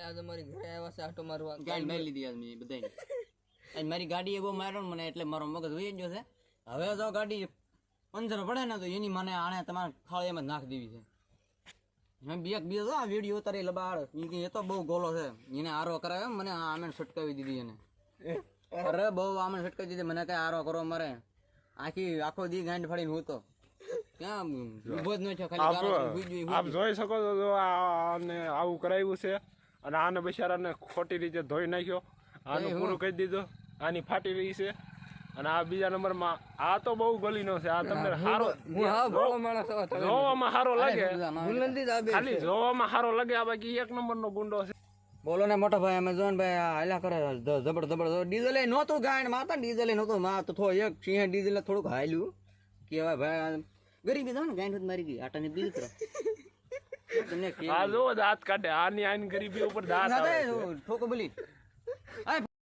આજ અમારી ઘરે આવ્યા છે આટો મારવા. ગાડી મેં લીધી આજ મેં બધાને. આજ મારી ગાડી એ બહુ માર્યો ને મને એટલે મારો મગજ વહી ગયો છે. હવે તો ગાડી પંચર પડે ને તો એની મને આને તમારે ખાળીમાં નાખ દેવી છે. મેં બીજો તો આ વિડીયો ઉતારી લબાડ એ તો બહુ ગોલો છે. એને આરો કરાવ્યો મને આમે છટકાવી દીધી એને. અરે બહુ આમે છટકાવી દીધી મને કઈ આરો કરો મારે આખો દી ગાંઠ ફાડીને હું તો ક્યાં ઉભો જ ન છો ખાલી આપ જોઈ શકો છો જો આને આવું કરાવ્યું છે અને આને બિચારાને ખોટી રીતે ધોઈ નાખ્યો. આનું પૂરું કહી દીધું. આની ફાટી રહી છે અને આ બીજા નંબરમાં આ તો બહુ ગલીનો છે. આ તમને સારો જોવામાં સારો લાગે, ખાલી જોવામાં સારો લાગે. આ બાકી એક નંબરનો ગુંડો છે. બોલો ને મોટા ભાઈ અમે જોન ભાઈ હાલ્યા કરે જબર ડીઝલ નહોતું ગાયણ માતા ડીઝલ નહોતું માં તો થોડું એક સિંહ ડીઝલ થોડુંક હાલ્યું કેવાય ભાઈ ગરીબી તો ને ગાયણ મારી ગઈ આટાની બીજ કરો આ જો દાંત કાઢે આની ગરીબી ઉપર દાંત ઠોકો બોલી